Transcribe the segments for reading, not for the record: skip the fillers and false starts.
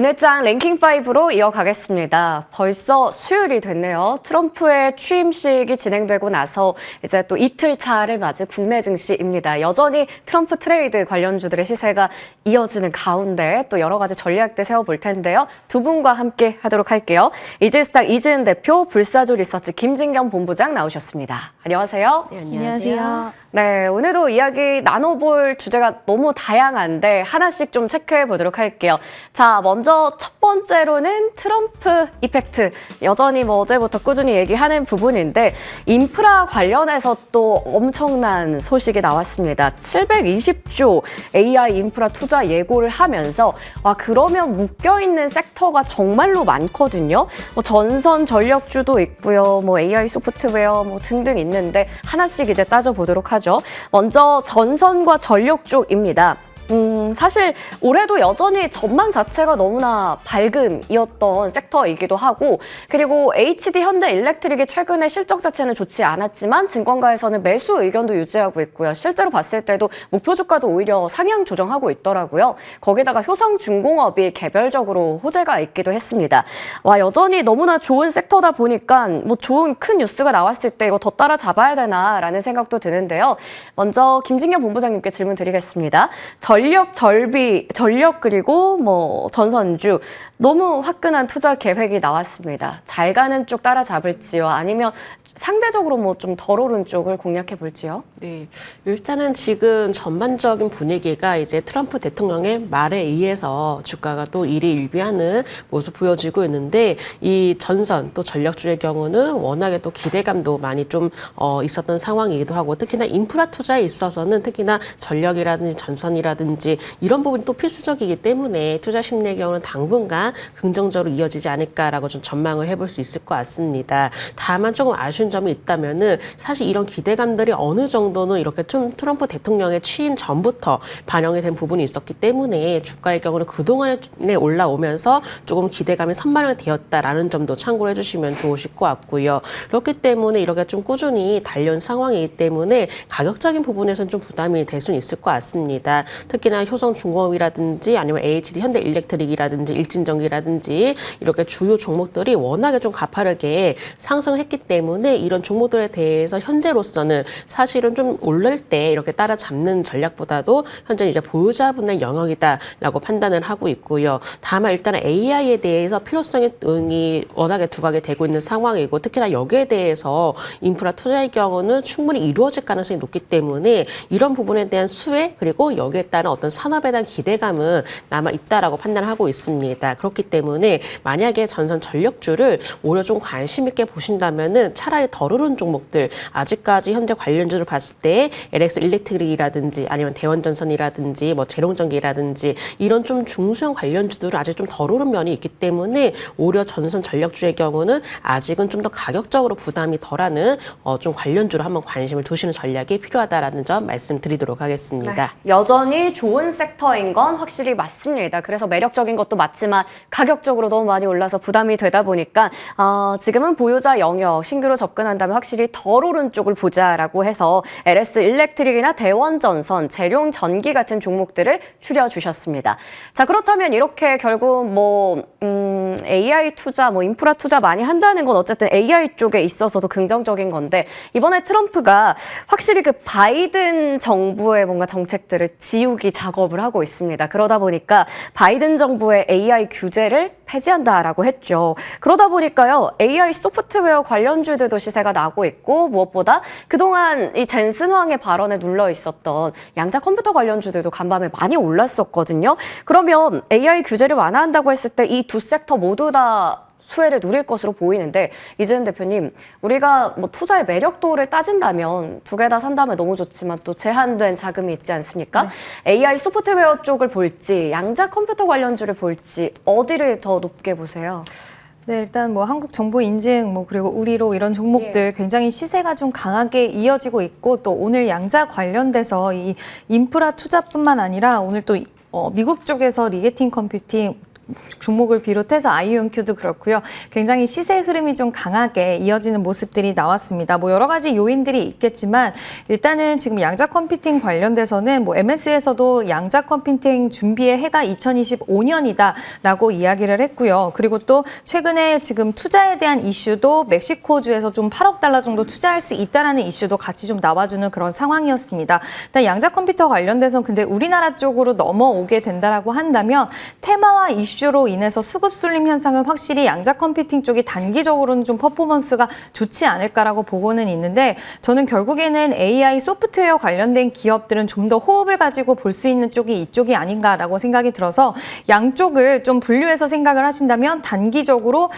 오늘 장 랭킹5로 이어가겠습니다. 벌써 수요일이 됐네요. 트럼프의 취임식이 진행되고 나서 이제 또 이틀 차를 맞은 국내 증시입니다. 여전히 트럼프 트레이드 관련주들의 시세가 이어지는 가운데 또 여러 가지 전략들 세워볼 텐데요. 두 분과 함께 하도록 할게요. 이질스탁 이지은 대표, 불사조 리서치 김진경 본부장 나오셨습니다. 안녕하세요. 네, 안녕하세요. 네, 오늘도 이야기 나눠볼 주제가 너무 다양한데 하나씩 좀 체크해 보도록 할게요. 자, 먼저 첫 번째로는 트럼프 이펙트. 여전히 어제부터 꾸준히 얘기하는 부분인데 인프라 관련해서 또 엄청난 소식이 나왔습니다. 720조 AI 인프라 투자 예고를 하면서 와, 그러면 묶여있는 섹터가 정말로 많거든요. 전선 전력주도 있고요. AI 소프트웨어 등등 있는데 하나씩 이제 따져보도록 하죠. 먼저 전선과 전력 쪽입니다. 사실 올해도 여전히 전망 자체가 너무나 밝음이었던 섹터이기도 하고, 그리고 HD 현대일렉트릭이 최근에 실적 자체는 좋지 않았지만 증권가에서는 매수 의견도 유지하고 있고요. 실제로 봤을 때도 목표 주가도 오히려 상향 조정하고 있더라고요. 거기다가 효성중공업이 개별적으로 호재가 있기도 했습니다. 와, 여전히 너무나 좋은 섹터다 보니까 좋은 큰 뉴스가 나왔을 때 이거 더 따라잡아야 되나라는 생각도 드는데요. 먼저 김진경 본부장님께 질문 드리겠습니다. 전력 그리고 전선주 너무 화끈한 투자 계획이 나왔습니다. 잘 가는 쪽 따라잡을지요? 아니면 상대적으로 좀 덜 오른 쪽을 공략해 볼지요? 네, 일단은 지금 전반적인 분위기가 이제 트럼프 대통령의 말에 의해서 주가가 또 일희일비하는 모습 보여지고 있는데, 이 전선 또 전력주의 경우는 워낙에 또 기대감도 많이 좀 있었던 상황이기도 하고, 특히나 인프라 투자에 있어서는 특히나 전력이라든지 전선이라든지 이런 부분이 또 필수적이기 때문에 투자 심리의 경우는 당분간 긍정적으로 이어지지 않을까라고 좀 전망을 해볼 수 있을 것 같습니다. 다만 조금 아쉬운 점이 있다면은 사실 이런 기대감들이 어느 정도는 이렇게 좀 트럼프 대통령의 취임 전부터 반영이 된 부분이 있었기 때문에 주가의 경우는 그동안에 올라오면서 조금 기대감이 선반영되었다라는 점도 참고를 해주시면 좋으실 것 같고요. 그렇기 때문에 이렇게 좀 꾸준히 달려온 상황이기 때문에 가격적인 부분에서는 좀 부담이 될 수는 있을 것 같습니다. 특히나 효성중공업이라든지 아니면 HD 현대일렉트릭이라든지 일진전기라든지 이렇게 주요 종목들이 워낙에 좀 가파르게 상승했기 때문에 이런 종목들에 대해서 현재로서는 사실은 좀 오를 때 이렇게 따라잡는 전략보다도 현재 이제 보유자분의 영역이다라고 판단을 하고 있고요. 다만 일단 AI에 대해서 필요성이 워낙에 두각이 되고 있는 상황이고, 특히나 여기에 대해서 인프라 투자의 경우는 충분히 이루어질 가능성이 높기 때문에 이런 부분에 대한 수혜 그리고 여기에 따른 어떤 산업에 대한 기대감은 남아 있다라고 판단을 하고 있습니다. 그렇기 때문에 만약에 전선 전력주를 오히려 좀 관심 있게 보신다면은 차라리 덜 오른 종목들, 아직까지 현재 관련주를 봤을 때 LX 일렉트릭이라든지 아니면 대원전선이라든지 재롱전기라든지 이런 좀 중소형 관련주들은 아직 좀 덜 오른 면이 있기 때문에 오히려 전선 전력주의 경우는 아직은 좀 더 가격적으로 부담이 덜하는 좀 관련주로 한번 관심을 두시는 전략이 필요하다라는 점 말씀드리도록 하겠습니다. 네, 여전히 좋은 섹터인 건 확실히 맞습니다. 그래서 매력적인 것도 맞지만 가격적으로 너무 많이 올라서 부담이 되다 보니까 지금은 보유자 영역 신규로 접근한다면 확실히 덜 오른 쪽을 보자라고 해서 LS 일렉트릭이나 대원전선, 재룡전기 같은 종목들을 추려주셨습니다. 자, 그렇다면 이렇게 결국 AI 투자, 인프라 투자 많이 한다는 건 어쨌든 AI 쪽에 있어서도 긍정적인 건데, 이번에 트럼프가 확실히 그 바이든 정부의 뭔가 정책들을 지우기 작업을 하고 있습니다. 그러다 보니까 바이든 정부의 AI 규제를 폐지한다라고 했죠. 그러다 보니까요, AI 소프트웨어 관련주들도 시세가 나고 있고, 무엇보다 그동안 이 젠슨 황의 발언에 눌러 있었던 양자 컴퓨터 관련주들도 간밤에 많이 올랐었거든요. 그러면 AI 규제를 완화한다고 했을 때 이 두 섹터 모두 다 수혜를 누릴 것으로 보이는데, 이재은 대표님, 우리가 투자의 매력도를 따진다면 두 개 다 산다면 너무 좋지만 또 제한된 자금이 있지 않습니까? 네. AI 소프트웨어 쪽을 볼지 양자 컴퓨터 관련주를 볼지 어디를 더 높게 보세요? 네, 일단 한국 정보 인증 그리고 우리로 이런 종목들 굉장히 시세가 좀 강하게 이어지고 있고, 또 오늘 양자 관련돼서 이 인프라 투자뿐만 아니라 오늘 또 미국 쪽에서 리게팅 컴퓨팅 종목을 비롯해서 아이온큐도 그렇고요. 굉장히 시세 흐름이 좀 강하게 이어지는 모습들이 나왔습니다. 뭐 여러 가지 요인들이 있겠지만 일단은 지금 양자 컴퓨팅 관련돼서는 뭐 MS에서도 양자 컴퓨팅 준비의 해가 2025년이다라고 이야기를 했고요. 그리고 또 최근에 지금 투자에 대한 이슈도 멕시코주에서 좀 8억 달러 정도 투자할 수 있다라는 이슈도 같이 좀 나와주는 그런 상황이었습니다. 일단 양자 컴퓨터 관련돼서는 근데 우리나라 쪽으로 넘어오게 된다라고 한다면 테마와 이슈로 인해서 수급 쏠림 현상은 확실히 양자 컴퓨팅 쪽이 단기적으로는 좀 퍼포먼스가 좋지 않을까라고 보고는 있는데 저는 결국에는 AI 소프트웨어 관련된 기업들은 좀 더 호흡을 가지고 볼 수 있는 쪽이 이쪽이 아닌가라고 생각이 들어서 양쪽을 좀 분류해서 생각을 하신다면 단기적으로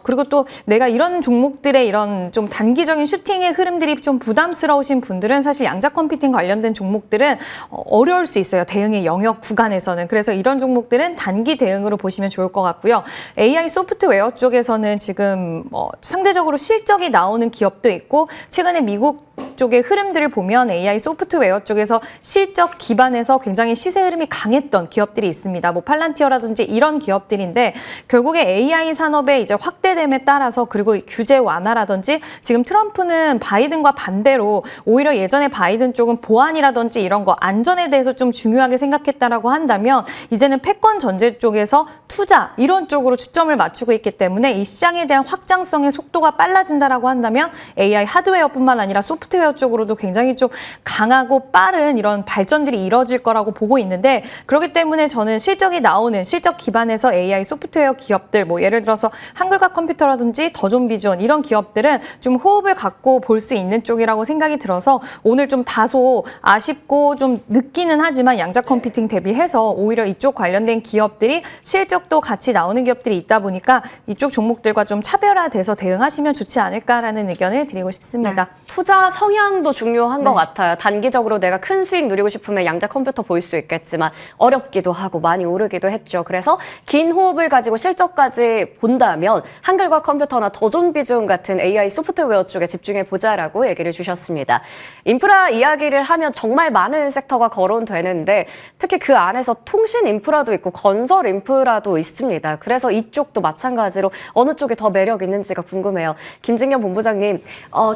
그리고 또 내가 이런 종목들의 이런 좀 단기적인 슈팅의 흐름들이 좀 부담스러우신 분들은 사실 양자 컴퓨팅 관련된 종목들은 어려울 수 있어요. 대응의 영역 구간에서는. 그래서 이런 종목들은 단기 대응으로 보시면 좋을 것 같고요. AI 소프트웨어 쪽에서는 지금 상대적으로 실적이 나오는 기업도 있고 최근에 미국 쪽의 흐름들을 보면 AI 소프트웨어 쪽에서 실적 기반에서 굉장히 시세 흐름이 강했던 기업들이 있습니다. 뭐 팔란티어라든지 이런 기업들인데 결국에 AI 산업의 이제 확대됨에 따라서 그리고 규제 완화라든지 지금 트럼프는 바이든과 반대로 오히려 예전에 바이든 쪽은 보안이라든지 이런 거 안전에 대해서 좀 중요하게 생각했다라고 한다면 이제는 패권 전제 쪽에서 투자 이런 쪽으로 초점을 맞추고 있기 때문에 이 시장에 대한 확장성의 속도가 빨라진다라고 한다면 AI 하드웨어뿐만 아니라 소프트웨어 쪽으로도 굉장히 좀 강하고 빠른 이런 발전들이 이뤄질 거라고 보고 있는데 그렇기 때문에 저는 실적이 나오는 실적 기반에서 AI 소프트웨어 기업들 뭐 예를 들어서 한글과 컴퓨터라든지 더존비존 이런 기업들은 좀 호흡을 갖고 볼 수 있는 쪽이라고 생각이 들어서 오늘 좀 다소 아쉽고 좀 늦기는 하지만 양자 컴퓨팅 대비해서 오히려 이쪽 관련된 기업들이 실적도 같이 나오는 기업들이 있다 보니까 이쪽 종목들과 좀 차별화돼서 대응하시면 좋지 않을까라는 의견을 드리고 싶습니다. 투자 성향도 중요한 것 같아요. 단기적으로 내가 큰 수익 누리고 싶으면 양자 컴퓨터 보일 수 있겠지만 어렵기도 하고 많이 오르기도 했죠. 그래서 긴 호흡을 가지고 실적까지 본다면 한글과 컴퓨터나 더존비존 같은 AI 소프트웨어 쪽에 집중해 보자라고 얘기를 주셨습니다. 인프라 이야기를 하면 정말 많은 섹터가 거론되는데 특히 그 안에서 통신 인프라도 있고 건설 인프라도 있습니다. 그래서 이쪽도 마찬가지로 어느 쪽이 더 매력 있는지가 궁금해요. 김진경 본부장님,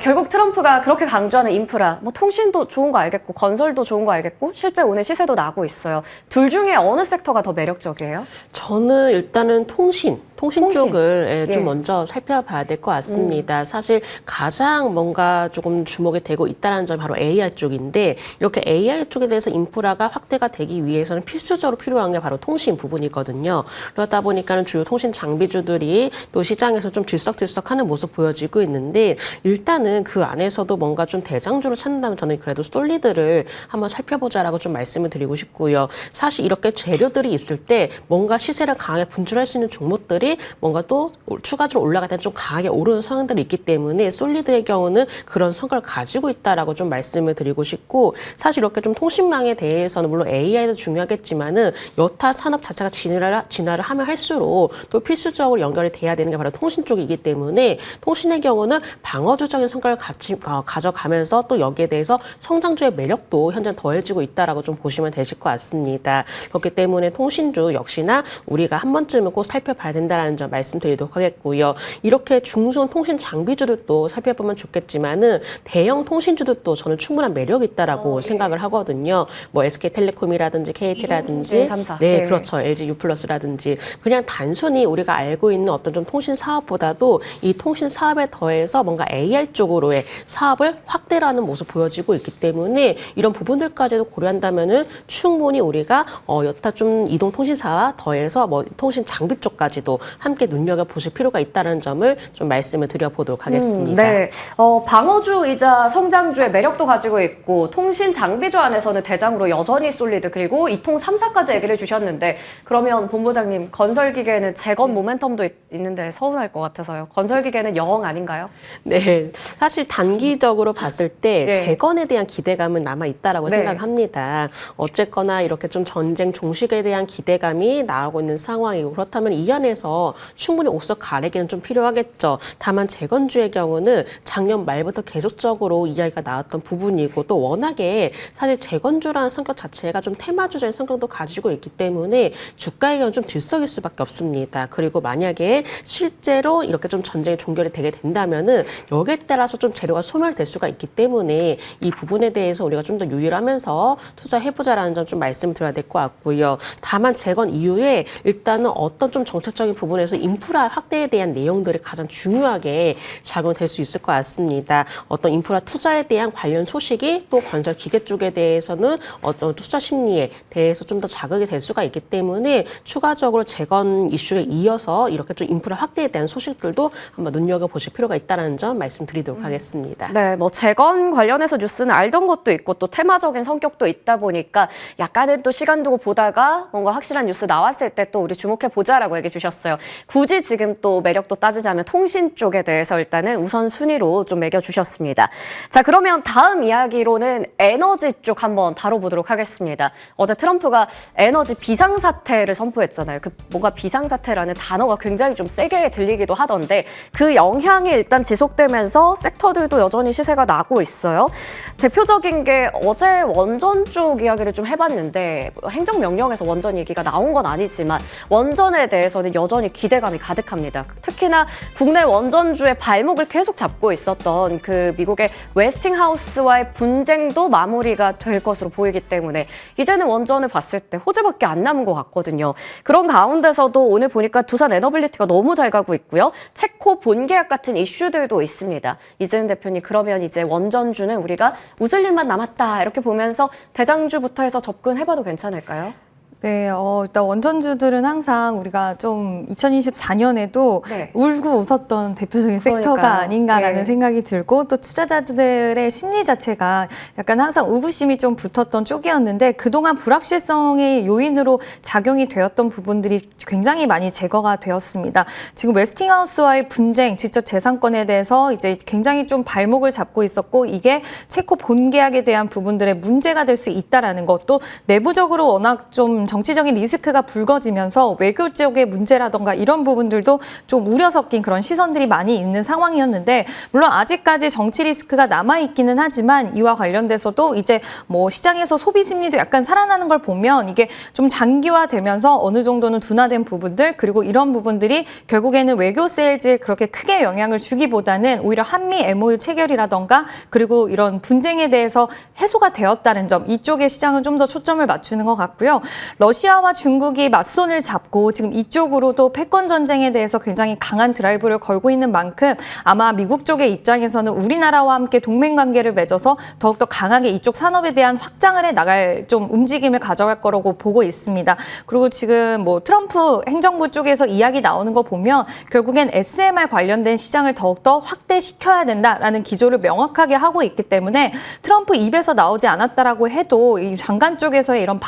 결국 트럼프가 그렇게 강조하는 인프라, 뭐 통신도 좋은 거 알겠고 건설도 좋은 거 알겠고 실제 오늘 시세도 나고 있어요. 둘 중에 어느 섹터가 더 매력적이에요? 저는 일단은 통신 쪽을 좀 예. 먼저 살펴봐야 될 것 같습니다. 사실 가장 뭔가 조금 주목이 되고 있다는 점이 바로 AI 쪽인데 이렇게 AI 쪽에 대해서 인프라가 확대가 되기 위해서는 필수적으로 필요한 게 바로 통신 부분이거든요. 그러다 보니까는 주요 통신 장비주들이 또 시장에서 좀 들썩들썩하는 모습 보여지고 있는데 일단은 그 안에서도 뭔가 좀 대장주를 찾는다면 저는 그래도 솔리드를 한번 살펴보자라고 좀 말씀을 드리고 싶고요. 사실 이렇게 재료들이 있을 때 뭔가 시세를 강하게 분출할 수 있는 종목들이 뭔가 또 추가적으로 올라갈 때 좀 강하게 오르는 상황들이 있기 때문에 솔리드의 경우는 그런 성과를 가지고 있다라고 좀 말씀을 드리고 싶고 사실 이렇게 좀 통신망에 대해서는 물론 AI도 중요하겠지만은 여타 산업 자체가 진화를 하면 할수록 또 필수적으로 연결이 돼야 되는 게 바로 통신 쪽이기 때문에 통신의 경우는 방어주적인 성과를 가져가면서 또 여기에 대해서 성장주의 매력도 현재 더해지고 있다라고 좀 보시면 되실 것 같습니다. 그렇기 때문에 통신주 역시나 우리가 한 번쯤은 꼭 살펴봐야 된다는 점 말씀드리도록 하겠고요. 이렇게 중소형 통신 장비주들도 살펴보면 좋겠지만은 대형 통신주들도 저는 충분한 매력이 있다라고 생각을 하거든요. 뭐 SK텔레콤이라든지 KT라든지 네, 그렇죠. LG U+라든지 그냥 단순히 우리가 알고 있는 어떤 좀 통신 사업보다도 이 통신 사업에 더해서 뭔가 AI 쪽으로의 사업을 확대하는 모습 보여지고 있기 때문에 이런 부분들까지도 고려한다면은 충분히 우리가 여타 좀 이동 통신사와 더해서 뭐 통신 장비 쪽까지도 함께 눈여겨보실 필요가 있다는 점을 좀 말씀을 드려보도록 하겠습니다. 네, 방어주이자 성장주의 매력도 가지고 있고 통신 장비주 안에서는 대장으로 여전히 솔리드 그리고 이통 3사까지 얘기를 주셨는데 그러면 본부장님 건설기계는 재건 모멘텀도 있는데 서운할 것 같아서요. 건설기계는 영 아닌가요? 네, 사실 단기적으로 봤을 때 예. 재건에 대한 기대감은 남아 있다라고 네. 생각합니다. 어쨌거나 이렇게 좀 전쟁 종식에 대한 기대감이 나오고 있는 상황이고 그렇다면 이 안에서 있어서 충분히 옷속 가리기는 좀 필요하겠죠. 다만 재건주의 경우는 작년 말부터 계속적으로 이야기가 나왔던 부분이고 또 워낙에 사실 재건주라는 성격 자체가 좀 테마주적인 성격도 가지고 있기 때문에 주가의 경우는 좀 들썩일 수밖에 없습니다. 그리고 만약에 실제로 이렇게 좀 전쟁이 종결이 되게 된다면은 여기에 따라서 좀 재료가 소멸될 수가 있기 때문에 이 부분에 대해서 우리가 좀 더 유의를 하면서 투자해보자라는 점 좀 말씀을 드려야 될 것 같고요. 다만 재건 이후에 일단은 어떤 좀 정책적인 부분에서 인프라 확대에 대한 내용들이 가장 중요하게 작용될 수 있을 것 같습니다. 어떤 인프라 투자에 대한 관련 소식이 또 건설 기계 쪽에 대해서는 어떤 투자 심리에 대해서 좀 더 자극이 될 수가 있기 때문에 추가적으로 재건 이슈에 이어서 이렇게 좀 인프라 확대에 대한 소식들도 한번 눈여겨보실 필요가 있다는 점 말씀드리도록 하겠습니다. 네, 뭐 재건 관련해서 뉴스는 알던 것도 있고 또 테마적인 성격도 있다 보니까 약간은 또 시간 두고 보다가 뭔가 확실한 뉴스 나왔을 때 또 우리 주목해 보자라고 얘기해 주셨어요. 굳이 지금 또 매력도 따지자면 통신 쪽에 대해서 일단은 우선순위로 좀 매겨 주셨습니다. 자, 그러면 다음 이야기로는 에너지 쪽 한번 다뤄보도록 하겠습니다. 어제 트럼프가 에너지 비상사태를 선포했잖아요. 그 뭔가 비상사태라는 단어가 굉장히 좀 세게 들리기도 하던데 그 영향이 일단 지속되면서 섹터들도 여전히 시세가 나고 있어요. 대표적인 게 어제 원전 쪽 이야기를 좀 해봤는데 행정명령에서 원전 얘기가 나온 건 아니지만 원전에 대해서는 여전히 기대감이 가득합니다. 특히나 국내 원전주의 발목을 계속 잡고 있었던 그 미국의 웨스팅하우스와의 분쟁도 마무리가 될 것으로 보이기 때문에 이제는 원전을 봤을 때 호재밖에 안 남은 것 같거든요. 그런 가운데서도 오늘 보니까 두산 에너빌리티가 너무 잘 가고 있고요. 체코 본계약 같은 이슈들도 있습니다. 이재은 대표님, 그러면 이제 원전주는 우리가 웃을 일만 남았다 이렇게 보면서 대장주부터 해서 접근해봐도 괜찮을까요? 네, 일단 원전주들은 항상 우리가 좀 2024년에도 네. 울고 웃었던 대표적인 섹터가 그러니까요. 아닌가라는 네. 생각이 들고 또 투자자들의 심리 자체가 약간 항상 의구심이 좀 붙었던 쪽이었는데 그동안 불확실성의 요인으로 작용이 되었던 부분들이 굉장히 많이 제거가 되었습니다. 지금 웨스팅하우스와의 분쟁, 직접 재산권에 대해서 이제 굉장히 좀 발목을 잡고 있었고 이게 체코 본계약에 대한 부분들의 문제가 될 수 있다라는 것, 또 내부적으로 워낙 좀 정치적인 리스크가 불거지면서 외교 쪽의 문제라던가 이런 부분들도 좀 우려 섞인 그런 시선들이 많이 있는 상황이었는데 물론 아직까지 정치 리스크가 남아있기는 하지만 이와 관련돼서도 이제 뭐 시장에서 소비 심리도 약간 살아나는 걸 보면 이게 좀 장기화되면서 어느 정도는 둔화된 부분들 그리고 이런 부분들이 결국에는 외교 세일즈에 그렇게 크게 영향을 주기보다는 오히려 한미 MOU 체결이라던가 그리고 이런 분쟁에 대해서 해소가 되었다는 점 이쪽에 시장은 좀 더 초점을 맞추는 것 같고요. 러시아와 중국이 맞손을 잡고 지금 이쪽으로도 패권 전쟁에 대해서 굉장히 강한 드라이브를 걸고 있는 만큼 아마 미국 쪽의 입장에서는 우리나라와 함께 동맹 관계를 맺어서 더욱더 강하게 이쪽 산업에 대한 확장을 해 나갈 좀 움직임을 가져갈 거라고 보고 있습니다. 그리고 지금 뭐 트럼프 행정부 쪽에서 이야기 나오는 거 보면 결국엔 SMR 관련된 시장을 더욱더 확대시켜야 된다라는 기조를 명확하게 하고 있기 때문에 트럼프 입에서 나오지 않았다라고 해도 이 장관 쪽에서의 이런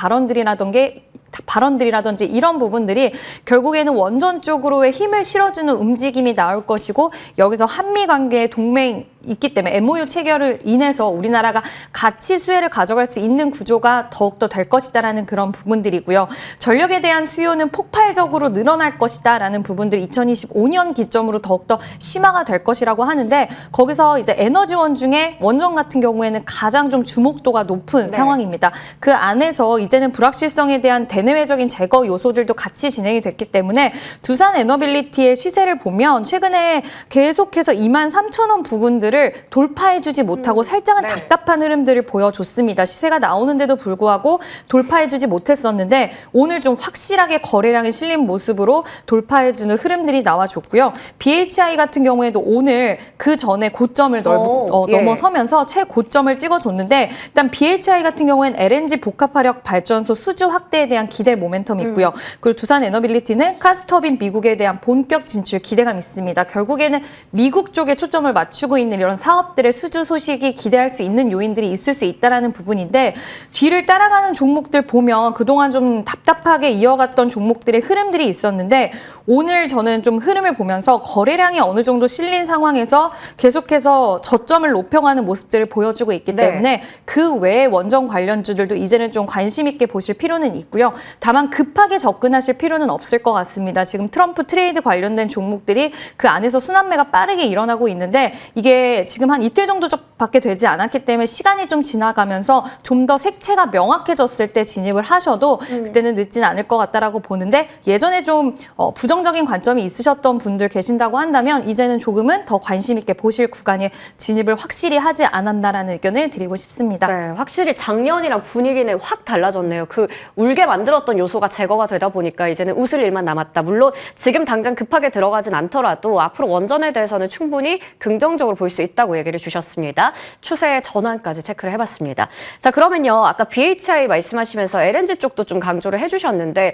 발언들이라든지 이런 부분들이 결국에는 원전 쪽으로의 힘을 실어주는 움직임이 나올 것이고 여기서 한미 관계의 동맹 있기 때문에 MOU 체결을 인해서 우리나라가 같이 수혜를 가져갈 수 있는 구조가 더욱더 될 것이다라는 그런 부분들이고요. 전력에 대한 수요는 폭발적으로 늘어날 것이다라는 부분들이 2025년 기점으로 더욱더 심화가 될 것이라고 하는데 거기서 이제 에너지원 중에 원전 같은 경우에는 가장 좀 주목도가 높은 상황입니다. 그 안에서 이제는 불확실성에 대한 대내외적인 제거 요소들도 같이 진행이 됐기 때문에 두산 에너빌리티의 시세를 보면 최근에 계속해서 23,000원 부분들을 돌파해주지 못하고 살짝은 답답한 흐름들을 보여줬습니다. 시세가 나오는데도 불구하고 돌파해주지 못했었는데 오늘 좀 확실하게 거래량이 실린 모습으로 돌파해주는 흐름들이 나와줬고요. BHI 같은 경우에도 오늘 그 전에 고점을 넘어서면서 최고점을 찍어줬는데 일단 BHI 같은 경우에는 LNG 복합화력 발전소 수주 확대에 대한 기대 모멘텀이 있고요. 그리고 두산 에너빌리티는 카스터빈 미국에 대한 본격 진출 기대감이 있습니다. 결국에는 미국 쪽에 초점을 맞추고 있는 이런 사업들의 수주 소식이 기대할 수 있는 요인들이 있을 수 있다는 부분인데 뒤를 따라가는 종목들 보면 그동안 좀 답답하게 이어갔던 종목들의 흐름들이 있었는데 오늘 저는 좀 흐름을 보면서 거래량이 어느 정도 실린 상황에서 계속해서 저점을 높여가는 모습들을 보여주고 있기 네. 때문에 그 외의 원전 관련주들도 이제는 좀 관심 있게 보실 필요는 있고요. 다만 급하게 접근하실 필요는 없을 것 같습니다. 지금 트럼프 트레이드 관련된 종목들이 그 안에서 순환매가 빠르게 일어나고 있는데 이게 지금 한 이틀 정도밖에 되지 않았기 때문에 시간이 좀 지나가면서 좀 더 색채가 명확해졌을 때 진입을 하셔도 그때는 늦진 않을 것 같다라고 보는데 예전에 좀 부정적인 관점이 있으셨던 분들 계신다고 한다면 이제는 조금은 더 관심 있게 보실 구간에 진입을 확실히 하지 않았나라는 의견을 드리고 싶습니다. 네, 확실히 작년이랑 분위기는 확 달라졌네요. 그 울게 만들었던 요소가 제거가 되다 보니까 이제는 웃을 일만 남았다. 물론 지금 당장 급하게 들어가진 않더라도 앞으로 원전에 대해서는 충분히 긍정적으로 볼 수 있다고 얘기를 주셨습니다. 추세의 전환까지 체크를 해봤습니다. 자, 그러면요. 아까 BHI 말씀하시면서 LNG 쪽도 좀 강조를 해주셨는데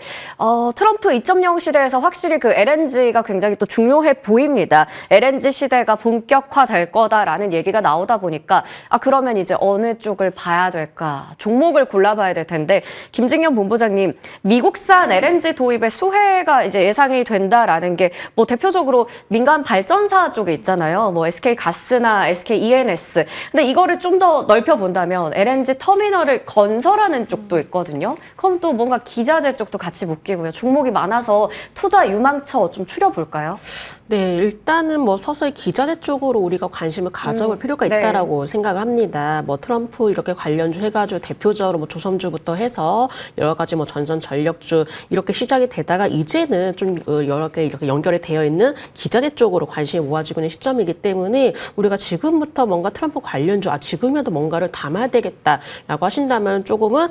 트럼프 2.0 시대에서 확실히 그 LNG가 굉장히 또 중요해 보입니다. LNG 시대가 본격화될 거다라는 얘기가 나오다 보니까 그러면 이제 어느 쪽을 봐야 될까? 종목을 골라봐야 될 텐데 김진경 본부장님, 미국산 LNG 도입의 수혜가 이제 예상이 된다라는 게 뭐 대표적으로 민간 발전사 쪽에 있잖아요. 뭐 SK 가스나 SK E&S. 근데 이거를 좀 더 넓혀 본다면 LNG 터미널을 건설하는 쪽도 있거든요. 그럼 또 뭔가 기자재 쪽도 같이 묶이고요. 종목이 많아서 투자 유망처 좀 추려볼까요? 네, 일단은 뭐 서서히 기자재 쪽으로 우리가 관심을 가져볼 필요가 네. 있다라고 생각을 합니다. 뭐 트럼프 이렇게 관련주 해가지고 대표적으로 뭐 조선주부터 해서 여러 가지 뭐 전선 전력주 이렇게 시작이 되다가 이제는 좀 여러 개 이렇게 연결이 되어 있는 기자재 쪽으로 관심이 모아지고 있는 시점이기 때문에 우리가 지금부터 뭔가 트럼프 관련주 지금이라도 뭔가를 담아야 되겠다라고 하신다면 조금은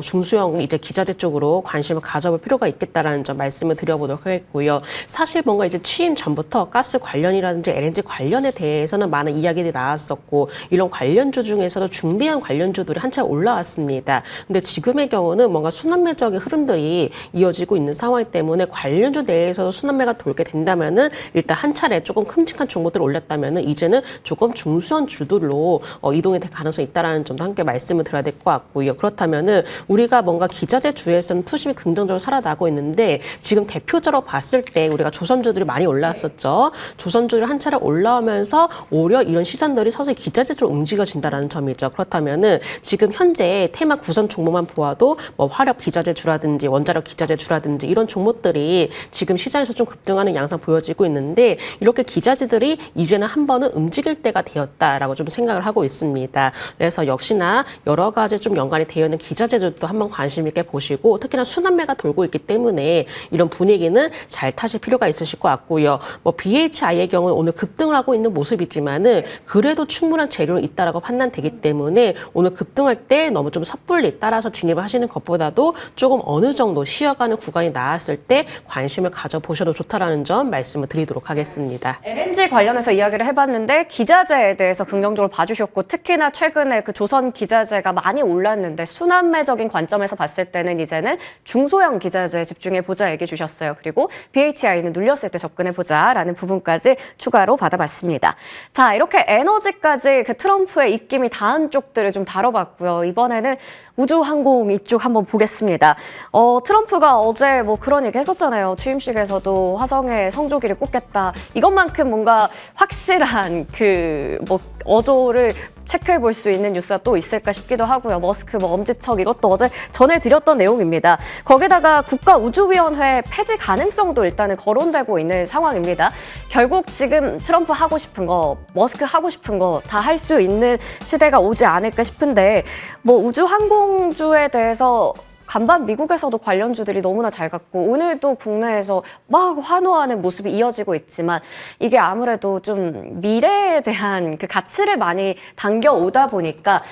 중소형 이제 기자재 쪽으로 관심을 가져볼 필요가 있겠다라는 점 말씀을 드려보도록 하겠고요. 사실 뭔가 이제 취임 전부터 가스 관련이라든지 LNG 관련에 대해서는 많은 이야기들이 나왔었고 이런 관련주 중에서도 중대한 관련주들이 한참 올라왔습니다. 근데 지금의 경우는 뭔가 순환매적인 흐름들이 이어지고 있는 상황이기 때문에 관련주 내에서도 순환매가 돌게 된다면은 일단 한 차례 조금 큼직한 종목들을 올렸다면은 이제는 조금 중소한 주들로 이동이 될 가능성이 있다라는 점도 함께 말씀을 드려야 될 것 같고요. 그렇다면은 우리가 뭔가 기자재 주에서는 투심이 긍정적으로 살아나고 있는데 지금 대표적으로 봤을 때 우리가 조선주들이 많이 올라왔었죠. 조선주들이 한 차례 올라오면서 오히려 이런 시선들이 서서히 기자재 쪽으로 움직여진다라는 점이죠. 그렇다면은 지금 현재 테마 구성 종목만 보아도 뭐 화력 기자재 주라든지 원자력 기자재 주라든지 이런 종목들이 지금 시장에서 좀 급등하는 양상 보여지고 있는데 이렇게 기자재들이 이제는 한 번은 움직일 때가 되었다라고 좀 생각을 하고 있습니다. 그래서 역시나 여러 가지 좀 연관이 되어 있는 기자재들도 한번 관심 있게 보시고 특히나 순환매가 돌고 있기 때문에 이런 분위기는 잘 타실 필요가 있으실 것 같고요. 뭐 BHI의 경우는 오늘 급등을 하고 있는 모습이지만은 그래도 충분한 재료는 있다라고 판단되기 때문에 오늘 급등할 때 너무 좀 섣불리 따라서 진입을 하시는 것보다도 조금 어느 정도 쉬어가는 구간이 나왔을 때 관심을 가져보셔도 좋다라는 점 말씀을 드리도록 하겠습니다. LNG 관련해서 이야기를 해봤는데 기자재에 대해서 긍정적으로 봐주셨고 특히나 최근에 그 조선 기자재가 많이 올랐는데 순환매적인 관점에서 봤을 때는 이제는 중소형 기자재에 집중해보자 얘기해 주셨어요. 그리고 BHI는 눌렸을 때 접근해보자라는 부분까지 추가로 받아봤습니다. 자, 이렇게 에너지까지 그 트럼프의 입김이 닿은 쪽들을 좀 다뤄봤고요. 이번에는 우주항공 이쪽 한번 보겠습니다. 트럼프가 어제 뭐 그런 얘기 했었잖아요. 취임식에서도 화성에 성조기를 꽂겠다. 이것만큼 뭔가 확실한 그 뭐 어조를 체크해 볼 수 있는 뉴스가 또 있을까 싶기도 하고요. 머스크 뭐 엄지척 이것도 어제 전해드렸던 내용입니다. 거기다가 국가우주위원회 폐지 가능성도 일단은 거론되고 있는 상황입니다. 결국 지금 트럼프 하고 싶은 거, 머스크 하고 싶은 거 다 할 수 있는 시대가 오지 않을까 싶은데 뭐 우주항공주에 대해서 간밤 미국에서도 관련주들이 너무나 잘 갔고 오늘도 국내에서 막 환호하는 모습이 이어지고 있지만 이게 아무래도 좀 미래에 대한 그 가치를 많이 당겨오다 보니까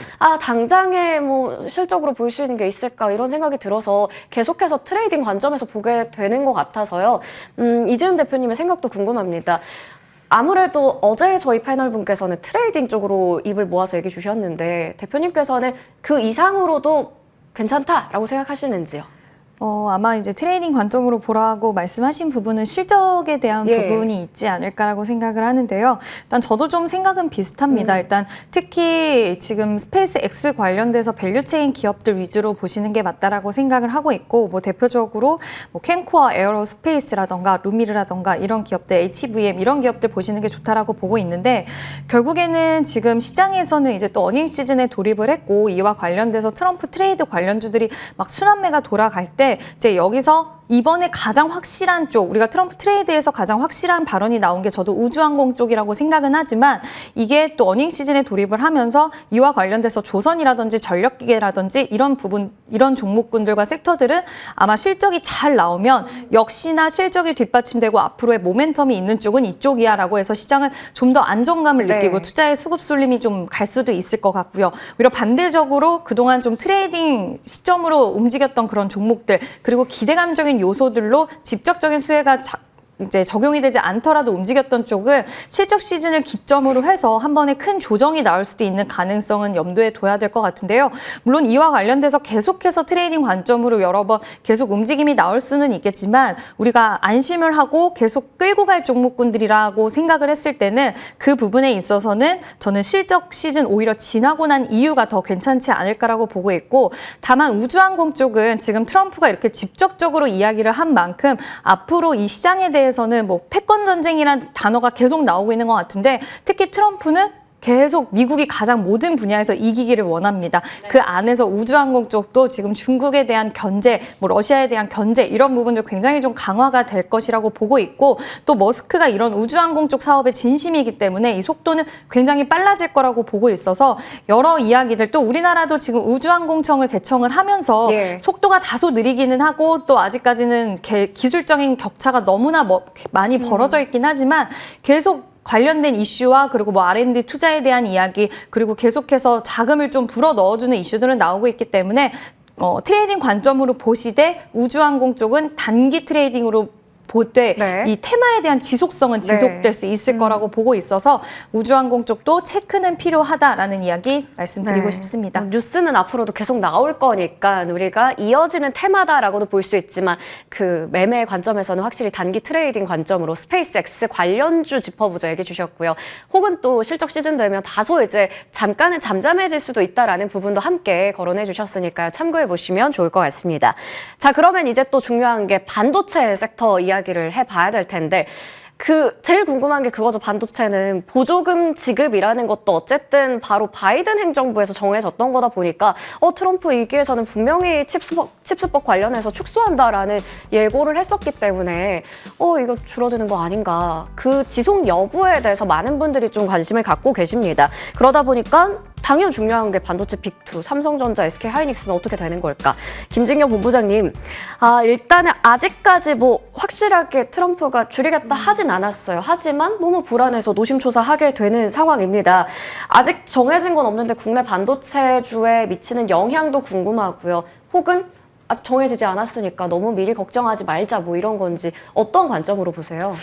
당장에 뭐 실적으로 보일 수 있는 게 있을까 이런 생각이 들어서 계속해서 트레이딩 관점에서 보게 되는 것 같아서요. 이재훈 대표님의 생각도 궁금합니다. 아무래도 어제 저희 패널 분께서는 트레이딩 쪽으로 입을 모아서 얘기 주셨는데 대표님께서는 그 이상으로도 괜찮다라고 생각하시는지요? 아마 이제 트레이딩 관점으로 보라고 말씀하신 부분은 실적에 대한 예. 부분이 있지 않을까라고 생각을 하는데요. 일단 저도 좀 생각은 비슷합니다. 일단 특히 지금 스페이스 X 관련돼서 밸류체인 기업들 위주로 보시는 게 맞다라고 생각을 하고 있고, 뭐 대표적으로 뭐 캔코어 에어로스페이스라던가 루미르라던가 이런 기업들, HVM 이런 기업들 보시는 게 좋다라고 보고 있는데, 결국에는 지금 시장에서는 이제 또 어닝 시즌에 돌입을 했고, 이와 관련돼서 트럼프 트레이드 관련주들이 막 순환매가 돌아갈 때 이제 여기서 이번에 가장 확실한 쪽, 우리가 트럼프 트레이드에서 가장 확실한 발언이 나온 게 저도 우주항공 쪽이라고 생각은 하지만, 이게 또 어닝 시즌에 돌입을 하면서 이와 관련돼서 조선이라든지 전력기계라든지 이런 부분, 이런 종목군들과 섹터들은 아마 실적이 잘 나오면 역시나 실적이 뒷받침되고 앞으로의 모멘텀이 있는 쪽은 이쪽이야라고 해서 시장은 좀 더 안정감을 느끼고 네. 투자의 수급 쏠림이 좀 갈 수도 있을 것 같고요. 오히려 반대적으로 그동안 좀 트레이딩 시점으로 움직였던 그런 종목들, 그리고 기대감적인 요소들로 직접적인 수혜가 이제 적용이 되지 않더라도 움직였던 쪽은 실적 시즌을 기점으로 해서 한 번에 큰 조정이 나올 수도 있는 가능성은 염두에 둬야 될 것 같은데요. 물론 이와 관련돼서 계속해서 트레이딩 관점으로 여러 번 계속 움직임이 나올 수는 있겠지만, 우리가 안심을 하고 계속 끌고 갈 종목군들이라고 생각을 했을 때는 그 부분에 있어서는 저는 실적 시즌 오히려 지나고 난 이유가 더 괜찮지 않을까라고 보고 있고, 다만 우주항공 쪽은 지금 트럼프가 이렇게 직접적으로 이야기를 한 만큼 앞으로 이 시장에 대해서는 뭐 패권 전쟁이라는 단어가 계속 나오고 있는 것 같은데, 특히 트럼프는 계속 미국이 가장 모든 분야에서 이기기를 원합니다. 그 안에서 우주항공 쪽도 지금 중국에 대한 견제, 뭐 러시아에 대한 견제 이런 부분들 굉장히 좀 강화가 될 것이라고 보고 있고, 또 머스크가 이런 우주항공 쪽 사업에 진심이기 때문에 이 속도는 굉장히 빨라질 거라고 보고 있어서, 여러 이야기들, 또 우리나라도 지금 우주항공청을 개청을 하면서 예. 속도가 다소 느리기는 하고, 또 아직까지는 기술적인 격차가 너무나 많이 벌어져 있긴 하지만 계속 관련된 이슈와 그리고 뭐 R&D 투자에 대한 이야기, 그리고 계속해서 자금을 좀 불어 넣어주는 이슈들은 나오고 있기 때문에 트레이딩 관점으로 보시되 우주항공 쪽은 단기 트레이딩으로 보되 네. 이 테마에 대한 지속성은 지속될 수 있을 거라고 보고 있어서 우주항공 쪽도 체크는 필요하다라는 이야기 말씀드리고 네. 싶습니다. 뉴스는 앞으로도 계속 나올 거니까 우리가 이어지는 테마다라고도 볼 수 있지만, 그 매매 관점에서는 확실히 단기 트레이딩 관점으로 스페이스 X 관련주 짚어보자 얘기해 주셨고요. 혹은 또 실적 시즌 되면 다소 이제 잠깐은 잠잠해질 수도 있다라는 부분도 함께 거론해 주셨으니까요. 참고해 보시면 좋을 것 같습니다. 자, 그러면 이제 또 중요한 게 반도체 섹터 이야기를 해봐야 될 텐데, 제일 궁금한 게 그거죠. 반도체는 보조금 지급이라는 것도 어쨌든 바로 바이든 행정부에서 정해졌던 거다 보니까 트럼프 2기에서는 분명히 칩스법 관련해서 축소한다라는 예고를 했었기 때문에 이거 줄어드는 거 아닌가. 그 지속 여부에 대해서 많은 분들이 좀 관심을 갖고 계십니다. 그러다 보니까 당연 중요한 게 반도체 빅2, 삼성전자, SK하이닉스는 어떻게 되는 걸까? 김진경 본부장님, 일단은 아직까지 뭐 확실하게 트럼프가 줄이겠다 하진 않았어요. 하지만 너무 불안해서 노심초사하게 되는 상황입니다. 아직 정해진 건 없는데 국내 반도체주에 미치는 영향도 궁금하고요. 혹은 아직 정해지지 않았으니까 너무 미리 걱정하지 말자, 뭐 이런 건지 어떤 관점으로 보세요?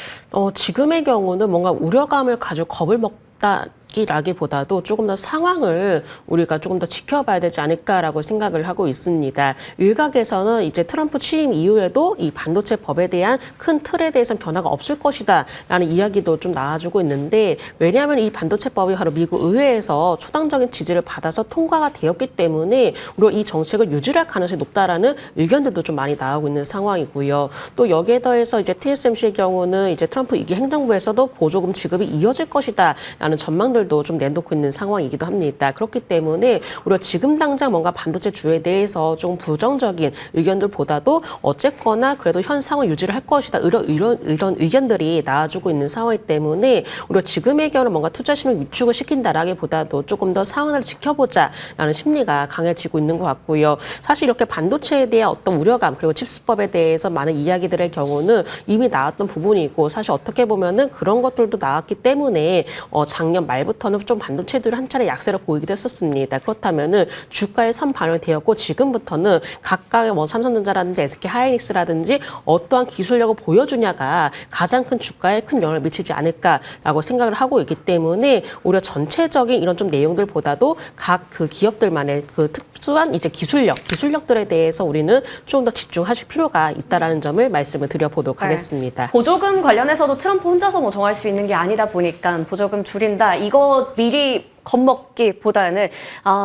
지금의 경우는 뭔가 우려감을 가지고 겁을 먹다 이라기보다도 조금 더 상황을 우리가 조금 더 지켜봐야 되지 않을까라고 생각을 하고 있습니다. 일각에서는 이제 트럼프 취임 이후에도 이 반도체 법에 대한 큰 틀에 대해서는 변화가 없을 것이다라는 이야기도 좀 나와주고 있는데, 왜냐하면 이 반도체 법이 바로 미국 의회에서 초당적인 지지를 받아서 통과가 되었기 때문에 우리가 이 정책을 유지할 가능성이 높다라는 의견들도 좀 많이 나오고 있는 상황이고요. 또 여기에 더해서 이제 TSMC의 경우는 이제 트럼프 2기 행정부에서도 보조금 지급이 이어질 것이다라는 전망들도 좀 내놓고 있는 상황이기도 합니다. 그렇기 때문에 우리가 지금 당장 뭔가 반도체 주에 대해서 좀 부정적인 의견들보다도 어쨌거나 그래도 현 상황을 유지를 할 것이다, 이런 의견들이 나와주고 있는 상황이기 때문에 우리가 지금의 경우는 뭔가 투자심을 위축을 시킨다라기보다도 조금 더 상황을 지켜보자라는 심리가 강해지고 있는 것 같고요. 사실 이렇게 반도체에 대한 어떤 우려감, 그리고 칩스법에 대해서 많은 이야기들의 경우는 이미 나왔던 부분이고, 사실 어떻게 보면은 그런 것들도 나왔기 때문에 작년 말 말부터는 좀 반도체들을 한 차례 약세를 보이기도 했었습니다. 그렇다면은 주가의 선 반영이 되었고 지금부터는 각각의 뭐 삼성전자라든지 SK하이닉스라든지 어떠한 기술력을 보여주냐가 가장 큰 주가에 큰 영향을 미치지 않을까라고 생각을 하고 있기 때문에 오히려 전체적인 이런 좀 내용들보다도 각 그 기업들만의 그 특수한 이제 기술력들에 대해서 우리는 좀 더 집중하실 필요가 있다라는 점을 말씀을 드려보도록 하겠습니다. 보조금 관련해서도 트럼프 혼자서 뭐 정할 수 있는 게 아니다 보니까 보조금 줄인다. 이거 미리 겁먹기보다는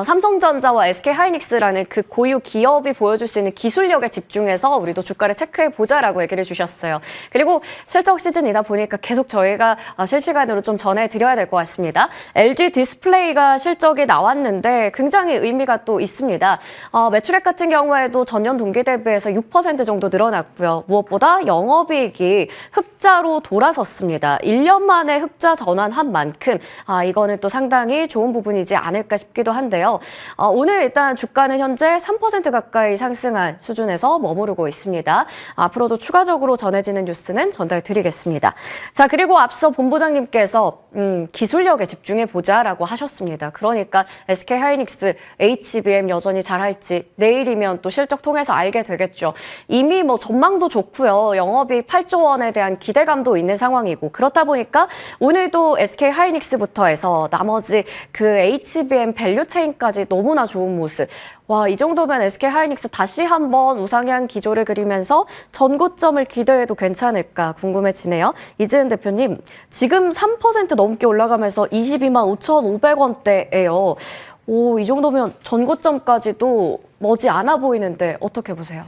삼성전자와 SK하이닉스라는 그 고유 기업이 보여줄 수 있는 기술력에 집중해서 우리도 주가를 체크해보자라고 얘기를 주셨어요. 그리고 실적 시즌이다 보니까 계속 저희가 실시간으로 좀 전해드려야 될 것 같습니다. LG 디스플레이가 실적이 나왔는데 굉장히 의미가 또 있습니다. 매출액 같은 경우에도 전년 동기 대비해서 6% 정도 늘어났고요. 무엇보다 영업이익이 흑자로 돌아섰습니다. 1년 만에 흑자 전환한 만큼 이거는 또 상당히 좋은 부분이지 않을까 싶기도 한데요. 오늘 일단 주가는 현재 3% 가까이 상승한 수준에서 머무르고 있습니다. 앞으로도 추가적으로 전해지는 뉴스는 전달드리겠습니다. 자, 그리고 앞서 본부장님께서 기술력에 집중해보자라고 하셨습니다. 그러니까 SK하이닉스, HBM 여전히 잘할지 내일이면 또 실적 통해서 알게 되겠죠. 이미 뭐 전망도 좋고요. 영업이익 8조 원에 대한 기대감도 있는 상황이고 그렇다 보니까 오늘도 SK하이닉스부터 해서 나머지 그 HBM 밸류체인까지 너무나 좋은 모습. 와, 이 정도면 SK하이닉스 다시 한번 우상향 기조를 그리면서 전고점을 기대해도 괜찮을까 궁금해지네요. 이재은 대표님, 지금 3% 넘게 올라가면서 22만 5,500원대예요. 이 정도면 전고점까지도 머지 않아 보이는데 어떻게 보세요?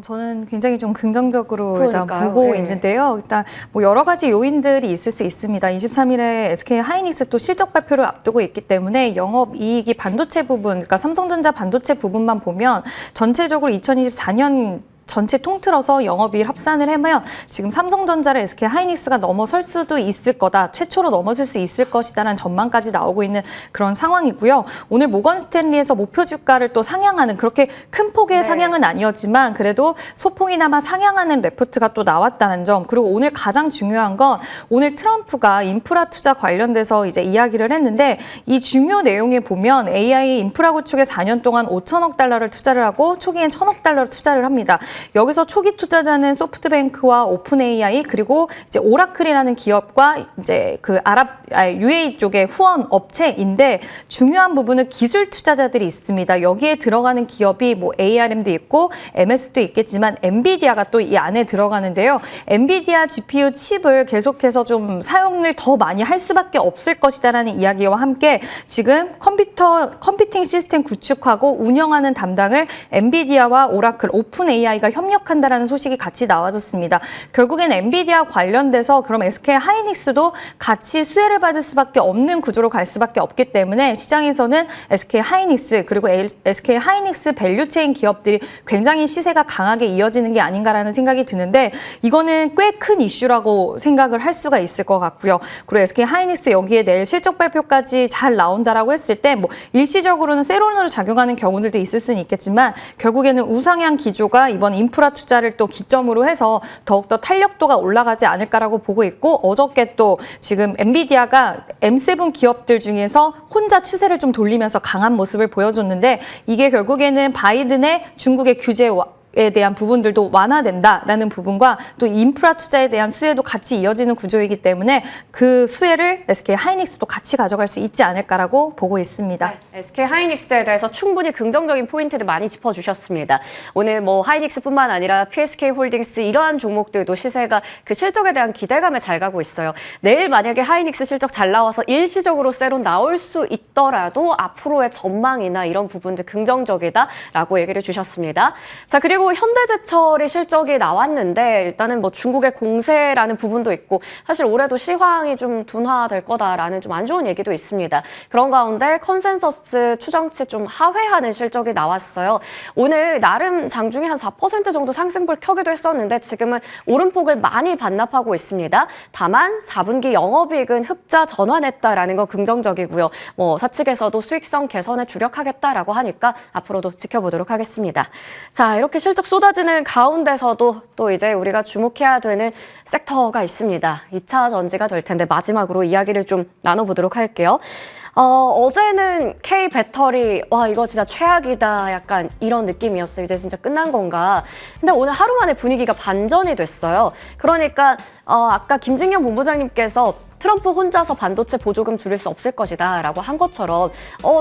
저는 굉장히 좀 긍정적으로 일단 그러니까요. 보고 네. 있는데요. 일단 뭐 여러 가지 요인들이 있을 수 있습니다. 23일에 SK하이닉스 또 실적 발표를 앞두고 있기 때문에 영업이익이 반도체 부분, 그러니까 삼성전자 반도체 부분만 보면 전체적으로 2024년 전체 통틀어서 영업이익 합산을 하면 지금 삼성전자를 SK하이닉스가 넘어설 수도 있을 거다. 최초로 넘어설 수 있을 것이다라는 전망까지 나오고 있는 그런 상황이고요. 오늘 모건 스탠리에서 목표 주가를 또 상향하는 그렇게 큰 폭의 상향은 아니었지만 그래도 소폭이나마 상향하는 레포트가 또 나왔다는 점. 그리고 오늘 가장 중요한 건 오늘 트럼프가 인프라 투자 관련돼서 이제 이야기를 했는데 이 중요 내용에 보면 AI 인프라 구축에 4년 동안 5천억 달러를 투자를 하고 초기엔 1,000억 달러를 투자를 합니다. 여기서 초기 투자자는 소프트뱅크와 오픈 AI 그리고 이제 오라클이라는 기업과 이제 그 UAE 쪽의 후원 업체인데 중요한 부분은 기술 투자자들이 있습니다. 여기에 들어가는 기업이 뭐 ARM도 있고 MS도 있겠지만 엔비디아가 또 이 안에 들어가는데요. 엔비디아 GPU 칩을 계속해서 좀 사용을 더 많이 할 수밖에 없을 것이다라는 이야기와 함께 지금 컴퓨팅 시스템 구축하고 운영하는 담당을 엔비디아와 오라클, 오픈 AI가 협력한다라는 소식이 같이 나와줬습니다. 결국엔 엔비디아 관련돼서 그럼 SK하이닉스도 같이 수혜를 받을 수밖에 없는 구조로 갈 수밖에 없기 때문에 시장에서는 SK하이닉스 그리고 SK하이닉스 밸류체인 기업들이 굉장히 시세가 강하게 이어지는 게 아닌가라는 생각이 드는데 이거는 꽤 큰 이슈라고 생각을 할 수가 있을 것 같고요. 그리고 SK하이닉스 여기에 내일 실적 발표까지 잘 나온다라고 했을 때 뭐 일시적으로는 세론으로 작용하는 경우들도 있을 수는 있겠지만 결국에는 우상향 기조가 이번 인프라 투자를 또 기점으로 해서 더욱더 탄력도가 올라가지 않을까라고 보고 있고 어저께 또 지금 엔비디아가 M7 기업들 중에서 혼자 추세를 좀 돌리면서 강한 모습을 보여줬는데 이게 결국에는 바이든의 중국의 규제에 대한 부분들도 완화된다라는 부분과 또 인프라 투자에 대한 수혜도 같이 이어지는 구조이기 때문에 그 수혜를 SK하이닉스도 같이 가져갈 수 있지 않을까라고 보고 있습니다. 네, SK하이닉스에 대해서 충분히 긍정적인 포인트들 많이 짚어주셨습니다. 오늘 뭐 하이닉스뿐만 아니라 PSK홀딩스 이러한 종목들도 시세가 그 실적에 대한 기대감에 잘 가고 있어요. 내일 만약에 하이닉스 실적 잘 나와서 일시적으로 세론 나올 수 있더라도 앞으로의 전망이나 이런 부분들 긍정적이다라고 얘기를 주셨습니다. 자, 그리고 현대제철이 실적이 나왔는데 일단은 뭐 중국의 공세라는 부분도 있고 사실 올해도 시황이 좀 둔화될 거다라는 좀 안 좋은 얘기도 있습니다. 그런 가운데 컨센서스 추정치 좀 하회하는 실적이 나왔어요. 오늘 나름 장중에 한 4% 정도 상승불 켜기도 했었는데 지금은 오름폭을 많이 반납하고 있습니다. 다만 4분기 영업이익은 흑자 전환했다라는 건 긍정적이고요. 뭐 사측에서도 수익성 개선에 주력하겠다라고 하니까 앞으로도 지켜보도록 하겠습니다. 자, 이렇게 실적 실적 쏟아지는 가운데서도 또 이제 우리가 주목해야 되는 섹터가 있습니다. 2차 전지가 될 텐데 마지막으로 이야기를 좀 나눠보도록 할게요. 어제는 K 배터리, 와, 이거 진짜 최악이다. 약간 이런 느낌이었어요. 이제 진짜 끝난 건가. 근데 오늘 하루 만에 분위기가 반전이 됐어요. 그러니까, 아까 김진경 본부장님께서 트럼프 혼자서 반도체 보조금 줄일 수 없을 것이다 라고 한 것처럼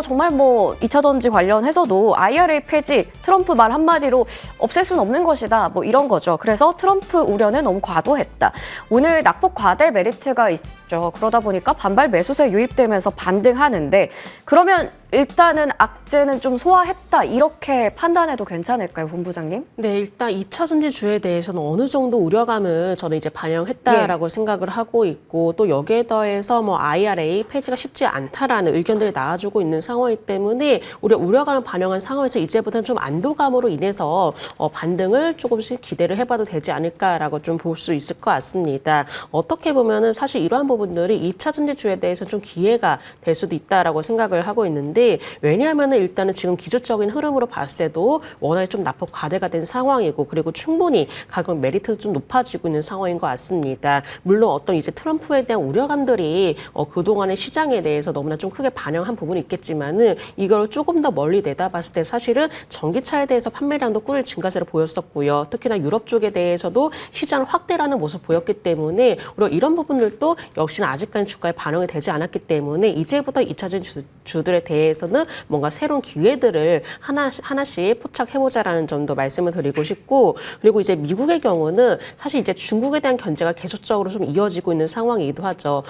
정말 뭐 2차 전지 관련해서도 IRA 폐지 트럼프 말 한마디로 없앨 수는 없는 것이다 뭐 이런 거죠. 그래서 트럼프 우려는 너무 과도했다. 오늘 낙폭 과대 메리트가 있죠. 그러다 보니까 반발 매수세 유입되면서 반등하는데 그러면 일단은 악재는 좀 소화했다 이렇게 판단해도 괜찮을까요, 본부장님? 네, 일단 2차 전지주에 대해서는 어느 정도 우려감을 저는 이제 반영했다라고 생각을 하고 있고 또 여기에 더해서 뭐 IRA 폐지가 쉽지 않다라는 의견들이 나와주고 있는 상황이기 때문에 우리가 우려감을 반영한 상황에서 이제부터는 좀 안도감으로 인해서 반등을 조금씩 기대를 해봐도 되지 않을까라고 좀 볼 수 있을 것 같습니다. 어떻게 보면은 사실 이러한 부분들이 2차 전지주에 대해서 좀 기회가 될 수도 있다라고 생각을 하고 있는데 왜냐하면은 일단은 지금 기술적인 흐름으로 봤을 때도 워낙에 좀 낙폭 과대가 된 상황이고 그리고 충분히 가격 메리트도 좀 높아지고 있는 상황인 것 같습니다. 물론 어떤 이제 트럼프에 대한 우려감들이 그동안의 시장에 대해서 너무나 좀 크게 반영한 부분이 있겠지만은 이걸 조금 더 멀리 내다봤을 때 사실은 전기차에 대해서 판매량도 꿀 증가세를 보였었고요. 특히나 유럽 쪽에 대해서도 시장 확대라는 모습 보였기 때문에 우리가 이런 부분들도 역시나 아직까지 주가에 반영이 되지 않았기 때문에 이제부터 2차 전지주들에 대해서는 뭔가 새로운 기회들을 하나씩 포착해보자라는 점도 말씀을 드리고 싶고 그리고 이제 미국의 경우는 사실 이제 중국에 대한 견제가 계속적으로 좀 이어지고 있는 상황이기도 하죠.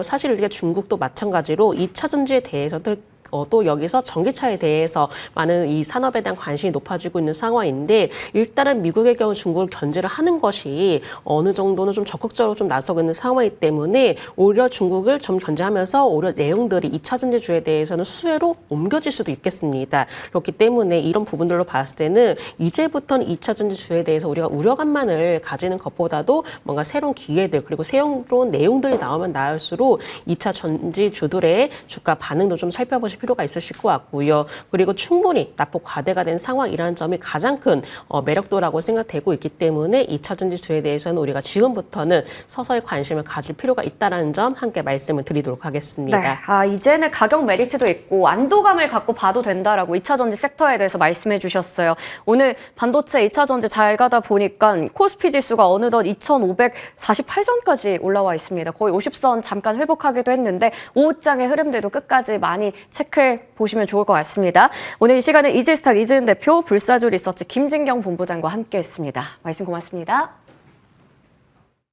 사실 이게 중국도 마찬가지로 2차 전지에 대해서도 또 여기서 전기차에 대해서 많은 이 산업에 대한 관심이 높아지고 있는 상황인데 일단은 미국의 경우 중국을 견제를 하는 것이 어느 정도는 좀 적극적으로 좀 나서고 있는 상황이기 때문에 오히려 중국을 좀 견제하면서 오히려 내용들이 2차 전지주에 대해서는 수혜로 옮겨질 수도 있겠습니다. 그렇기 때문에 이런 부분들로 봤을 때는 이제부터는 2차 전지주에 대해서 우리가 우려감만을 가지는 것보다도 뭔가 새로운 기회들 그리고 새로운 내용들이 나오면 나올수록 2차 전지주들의 주가 반응도 좀 살펴보실 필요가 있으실 것 같고요. 그리고 충분히 낙폭 과대가 된 상황이라는 점이 가장 큰 매력도라고 생각되고 있기 때문에 2차 전지주에 대해서는 우리가 지금부터는 서서히 관심을 가질 필요가 있다는 점 함께 말씀을 드리도록 하겠습니다. 네, 이제는 가격 메리트도 있고 안도감을 갖고 봐도 된다라고 2차 전지 섹터에 대해서 말씀해 주셨어요. 오늘 반도체 2차 전지 잘 가다 보니까 코스피 지수가 어느덧 2,548선까지 올라와 있습니다. 거의 50선 잠깐 회복하기도 했는데 오후장의 흐름들도 끝까지 많이 체크해 보시면 좋을 것 같습니다. 오늘 이 시간은 이지스탁 이지은 대표, 불사조 리서치 김진경 본부장과 함께했습니다. 말씀 고맙습니다.